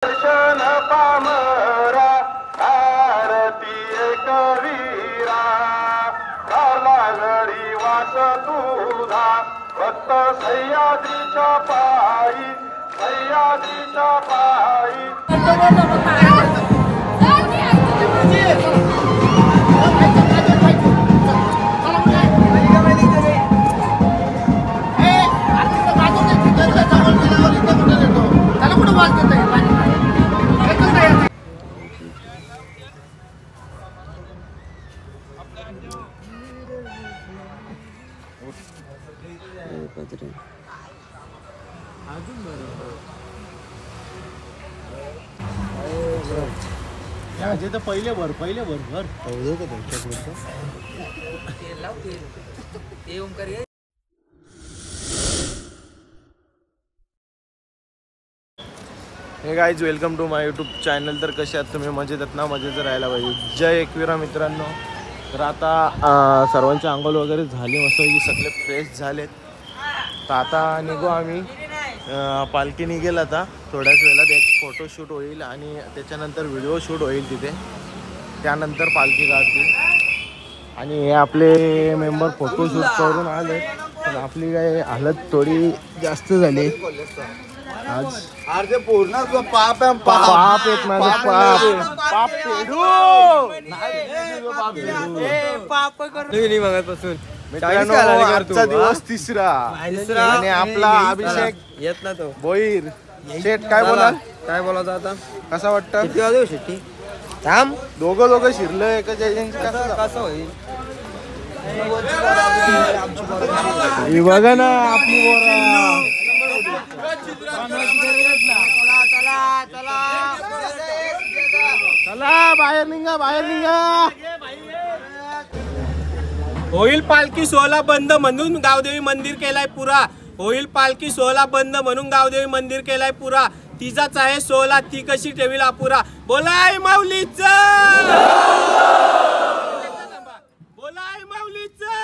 दर्शन पामरा आरती कवीरा काला घडी वास तुझा भक्त सह्याद्रीच्या पायी सह्याद्रीच्या पायी आजे तर पहिले भर भर hey guys welcome to my YouTube channel. तर कसे आहात तुम्ही? मजेत ना? मजेत राहायला पाहिजे. जय एकविरा मित्रांनो. तर आता सर्वांचे आंघोळ वगैरे झाले, मस्त सगळे फ्रेश झालेत. तर आता निघू आम्ही. पालखी निघेल आता थोड्याच वेळात. एक फोटोशूट होईल आणि त्याच्यानंतर व्हिडिओ शूट होईल तिथे. त्यानंतर पालखी काढतील आणि हे आपले मेंबर फोटोशूट करून आले. पण आपली काय हालत थोडी जास्त झाली आज. अर्धे पूर्ण पाप आहे. पाप येत माझं पाप पेडू बघतपासून मित्रांनो. आजचा दिवस तिसरा आणि आपला अभिषेक येत ना तो बोईर शेट. काय बोलायचं आता? कसा वाटतं? किती वाजता शेट्टी थांब दोघं शिरलं एकाच एजन्सी. कसं होईल? बघा ना आपली चला बाहेर निघा. होईल पालखी सोहळा बंद म्हणून गावदेवी मंदिर केलाय पुरा. होईल पालखी सोहळा बंद म्हणून गावदेवी मंदिर केलाय पुरा. तिचाच आहे सोहळा, ती कशी ठेवील अपुरा. बोलाय माऊलीचा, बोलाय माऊलीचा.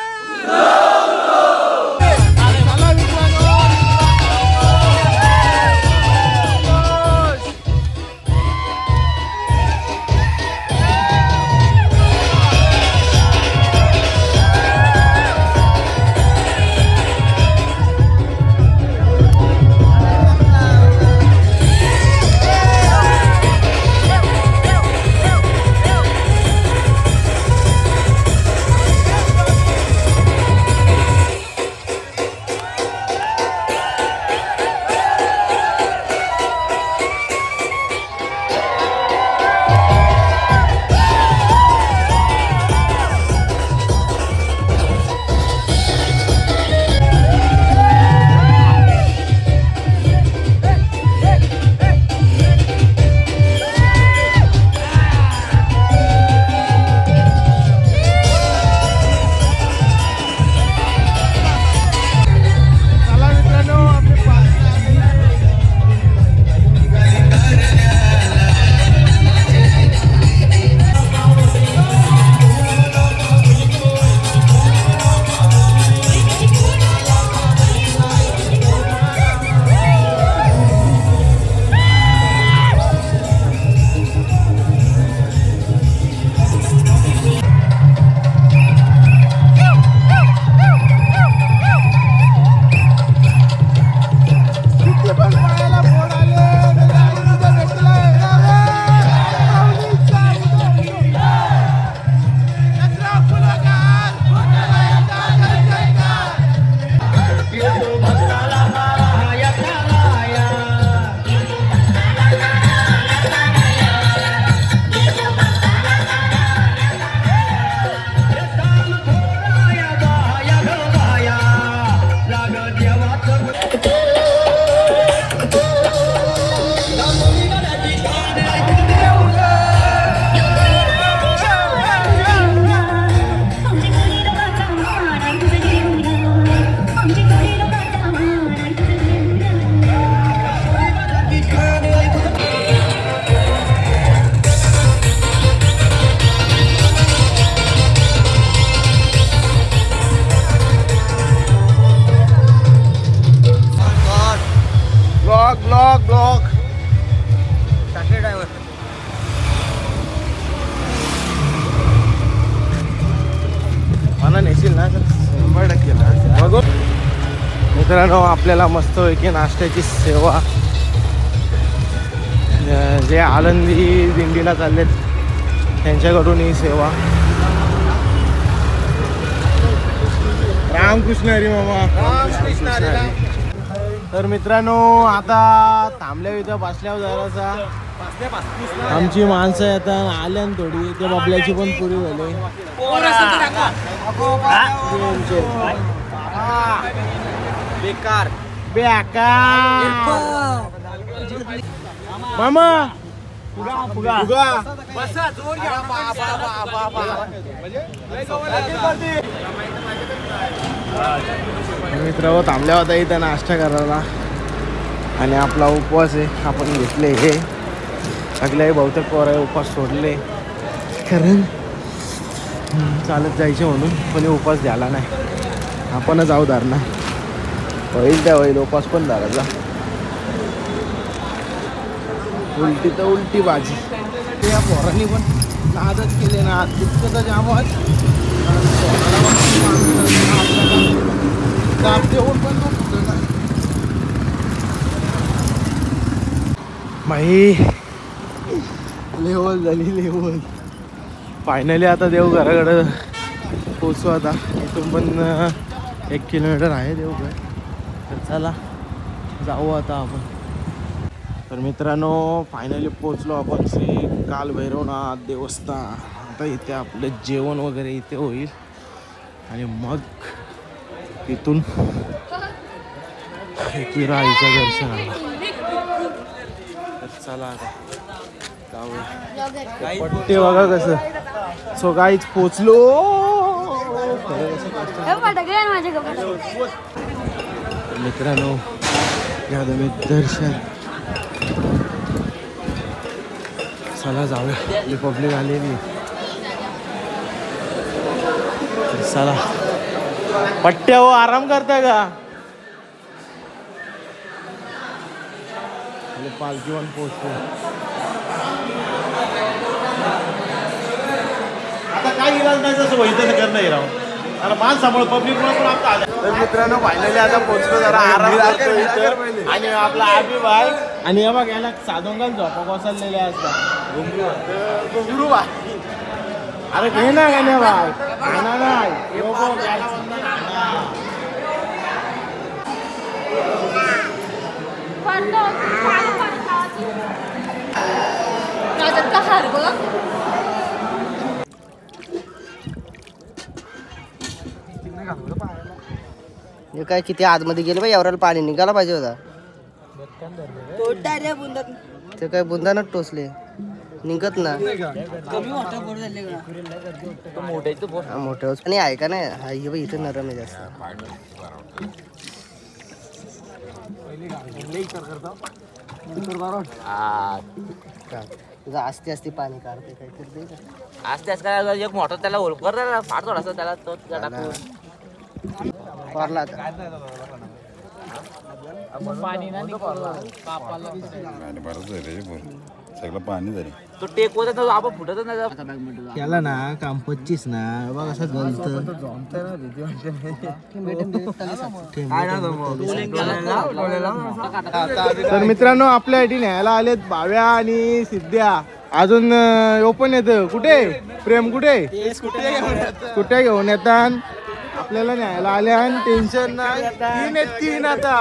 मित्रांनो आपल्याला मस्त पैकी नाश्त्याची सेवा जे आळंदी दिंडीला चाललेत त्यांच्याकडून ही सेवा. रामकृष्ण हरी मामा. रामकृष्ण हरी. तर मित्रांनो आता थांबल्या इथं बसल्यावर जरासा आमची माणसं आता आल्या थोडी ते बाबल्याची पण पुरी झाली. बेकार मामा मित्र थांबल्या होता इथं नाश्ता करायला आणि आपला उपवास आहे आपण घेतले हे सगळे बहुतेक पोरं उपवास सोडले कारण चालत जायचे म्हणून कोणी उपवास द्यायला नाही. आपण जाऊ धरणा होईल त्या होईल उपवास पण धरायचा. उलटी तर उलटी भाजी ते या पोरांनी पण नादच केले ना तितकं जामच देऊन पण बाई लेवल झाली लेवल. फायनली आता देव घराकडं पोचू. आता इथून पण 1 किलोमीटर आहे देवघर. तर चला जाऊ आता आपण. तर मित्रांनो फायनली पोचलो आपण श्री कालभैरवनाथ देवस्थान. आता इथे आपलं जेवण वगैरे इथे होईल आणि मग इथून एकविरा आईचं दर्शन आलं. चला आता जाऊया. पट्टे बघा कसं. सो गाईच पोचलो. मित्रांनो घ्या तुम्ही दर्शन. चला जाऊया. रिपब्लिक आलेली. चला पट्ट्या हो आराम करता का. पालखी पण पोहोचतो. आता काय इलाज नाही तसं वैद्य करणं राहून आता मान सांभाळ पब्लिक पण आता आल्या. तर मित्रांनो फायनली आता पोहोचलो. जरा आराम करतो आणि आपला आबी बाय आणि हे बघ याला साधोंगाल झोपा कोसळलेले असतात. घुंगरू बाय अरे घे ना गाण्या बाय खाना नाही हे काय किती आतमध्ये गेले बाई. एवढ्याला पाणी निघायला पाहिजे होता. ते काय बुंदानच टोचले निघत ना. मोठ्या आणि आहे का नाही. हा हे बाई इथे नरम आहे जास्त. आस्ते आस्ते पाणी काढते काहीतरी दे. आस्ते आस्ते एक मोठा त्याला होल कर फाट थोडासा त्याला तो पारला पाणी ना सगळं पाणी झाले. तो टेक होता तो आपण फुटत नाही. केला ना काम 25 ना बघ असं गलत. तर मित्रांनो आपल्यासाठी न्यायला आलेत भाव्या आणि सिद्ध्या. अजून ओपन येतं कुठे प्रेम कुठे कुठे घेऊन येतात. आपल्याला न्यायला आले आणि टेन्शन नाही. 3 आहेत 3 आता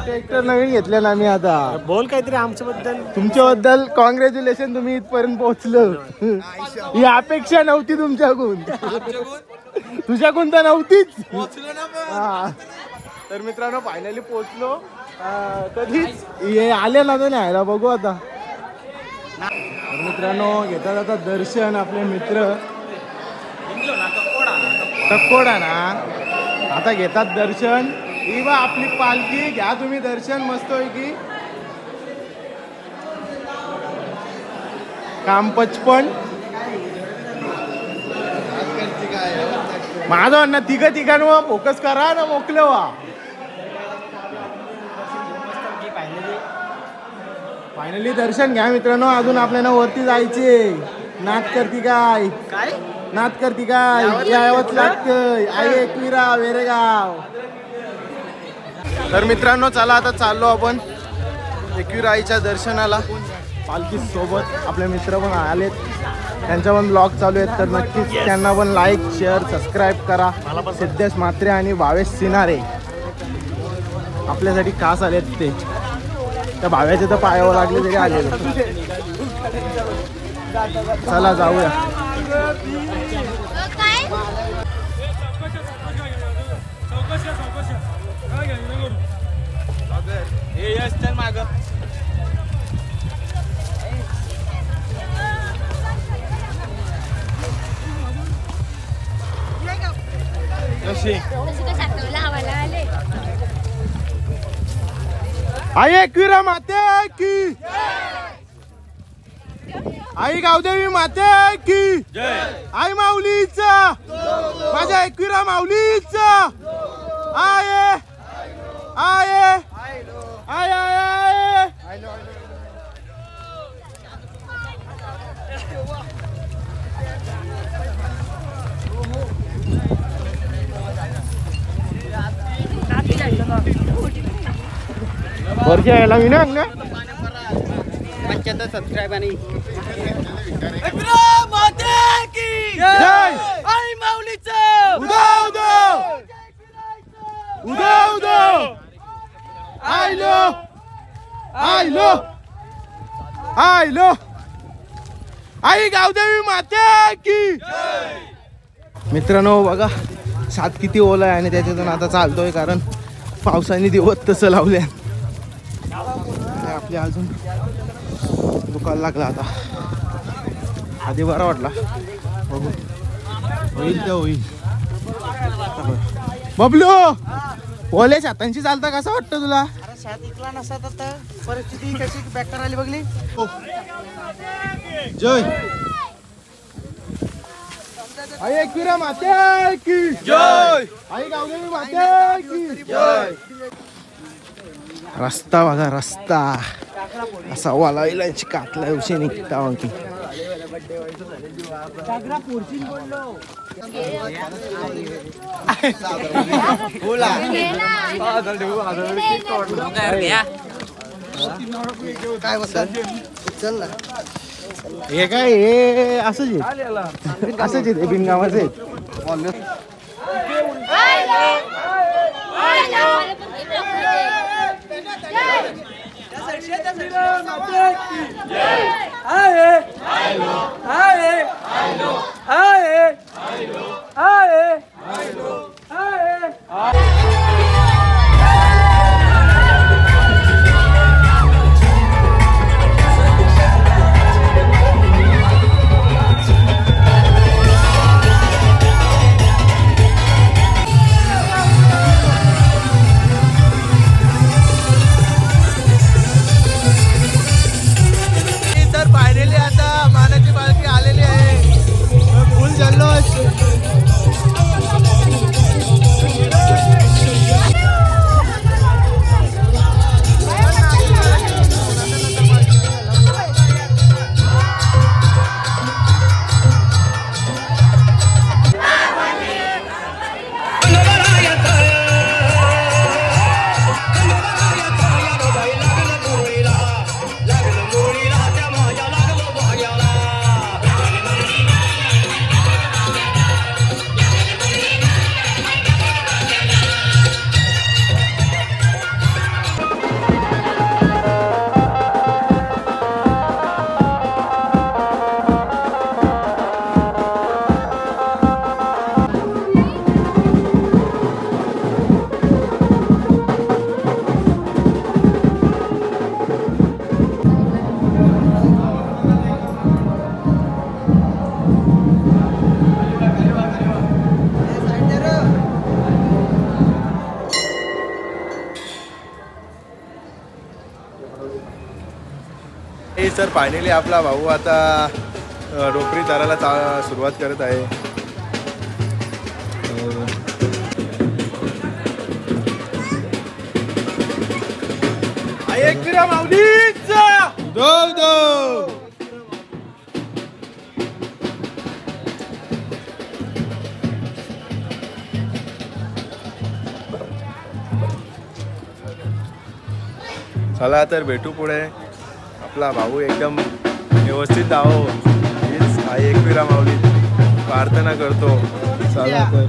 ट्रॅक्टर नवीन घेतले ना मी. आता बोल काहीतरी आमच्याबद्दल. तुमच्याबद्दल कॉंग्रॅच्युलेशन. तुम्ही इथपर्यंत पोहोचलं. ही अपेक्षा नव्हती तुमच्याकडून. तुझ्याकडून तर नव्हतीच. तर मित्रांनो फायनली पोहोचलो. कधीच हे आले ना तर न्यायला बघू आता. तर मित्रांनो घेता जाता दर्शन आपले मित्र टक्कोडा ना आता घेतात दर्शन. ही बा आपली पालखी घ्या तुम्ही दर्शन मस्त पैकी. काम 55 माझं म्हणणं तिघांवर फोकस करा ना मोकले व्हा. फायनली दर्शन घ्या मित्रांनो. अजून आपल्याला वरती जायचे. नाच करती काय नाच करती काय यावंच लागतंय आई एकविरा वेरेगाव. तर मित्रांनो चला आता चाललो आपण एकविरा आईच्या दर्शनाला पालखी सोबत. आपले मित्र पण आलेत, त्यांचा पण ब्लॉग चालू आहेत, तर नक्कीच त्यांना पण लाईक शेअर सबस्क्राईब करा. सिद्धेश म्हात्रे आणि भावेश सिनारे आपल्यासाठी खास आलेत. ते त्या भाव्याचे तर पायावर लागले तरी आलेले. चला जाऊया. आई एकविरा माते की आई गावदेवी माते की आई माऊलीचा माझ्या एकविरा माऊलीचा आये आये आय आय आय. वर्ष यायला मी ना 75 सबस्क्राईब आणि आई माऊलीचा उदाव उदाव उदाव उदाव आयलो आयलो आयलो आई गावदेवी माते की. मित्रांनो बघा सात किती ओला आहे आणि त्याच्यातून आता चालतोय कारण पावसाने दिवस तसं लावले. आपले अजून दुखायला लागला. आता आधी बरा वाटला, बघू होईल तर होईल. बबलू ओल्या छातांशी चालता कसं वाटतं तुला? शात इकला नसता तर परिस्थिती कशी बेकार आली बघली. जय आई एकविरा माते की जय आई गावदेवी माते की जय. रस्ता बघा रस्ता असा वाला इलांची कातला उशी निघता की काय बसल चल ना. हे काय हे असंच असंच आहे बिनगावाचे. फायनली आता मानाची पालखी आलेली आहे. फुल जल्लोष. सर फायनली आपला भाऊ आता डोकरी चारायला सुरुवात करत आहे. एकविरा माऊलीचा दो दो चला तर भेटू पुढे. आपला भाऊ एकदम व्यवस्थित धावो हीच आई एकविरा माऊली प्रार्थना करतो. चला तर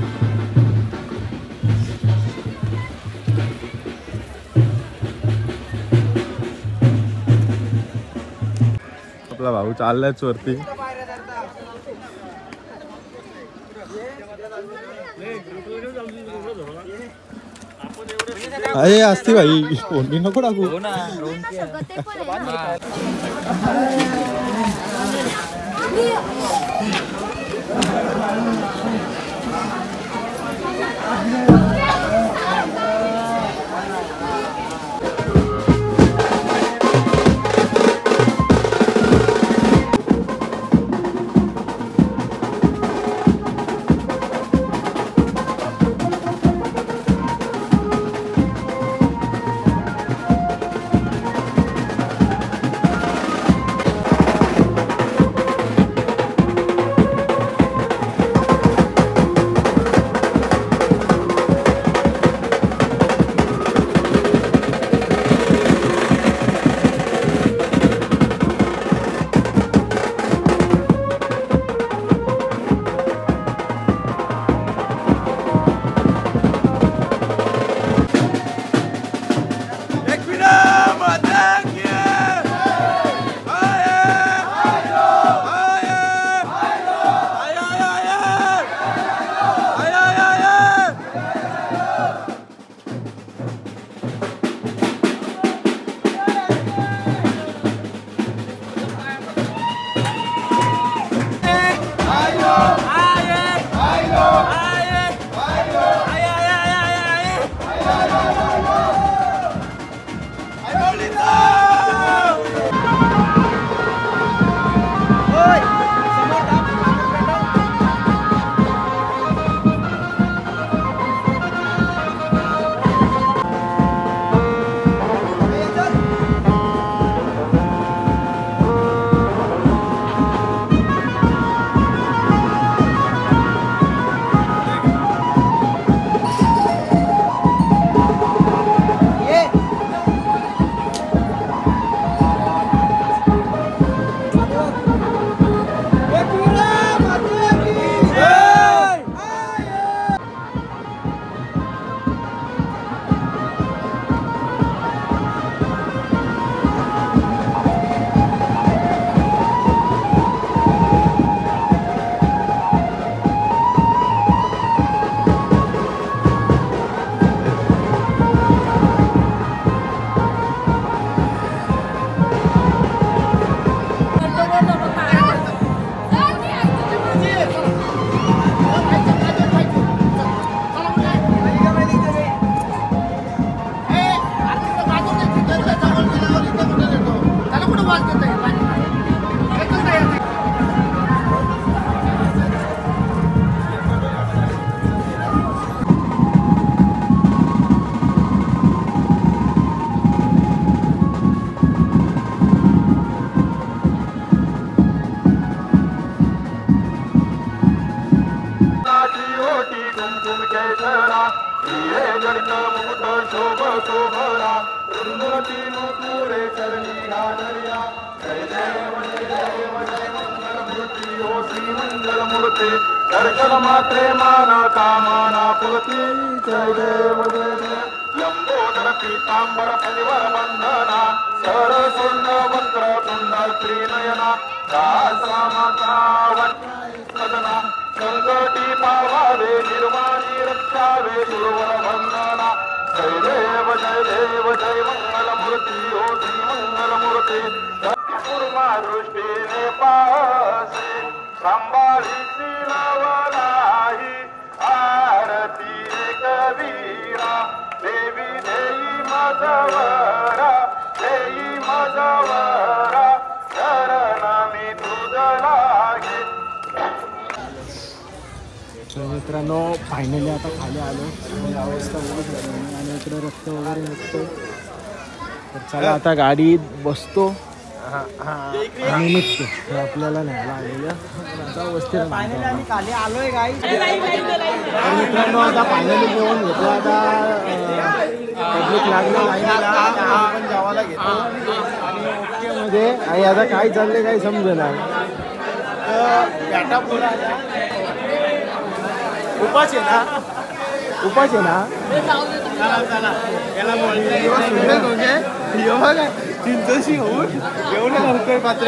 आपला भाऊ चाललायच वरती. अरे असती भाई फोन नको टाकू. दर्शन मात्रे माना कामाना पुरती जय देव जय देव लंबोदर पीतांबर परिवर वंदना सरसुंड वक्र तुंड त्रिनयना सहस्रमाता वदना संकटी पावावे निर्वाणी रक्षावे गुरुवर वंदना जय देव जय मंगल मूर्ती ओ श्री मंगल मूर्ती कुर्मा दृष्टीने पासे संभाळी नवनाही आरती कवीरा देवी देई मजवरा शरण मी तुझला घे. मित्रांनो फायनली आता खाली आलो आणि अवस्था बघत झाली आणि इकडे रक्त वगैरे निघतो. तर चला आता गाडीत बसतो आणि निघतो. हे आपल्याला न्यायला आलेलं आता वस्ती खाली आलोय गाई. तर मित्रांनो आता फायनली जेवण घेतलं. आता पब्लिक लागलं लाईनीला, आपण जेवायला घेतो आणि ओके मध्ये. आणि आता काय चाललंय काही समजेना. बॅटा पुरा उपास आहे ना, उपास आहे ना. चला याला बघा चिंचशी होऊन एवढे लवकर पात्र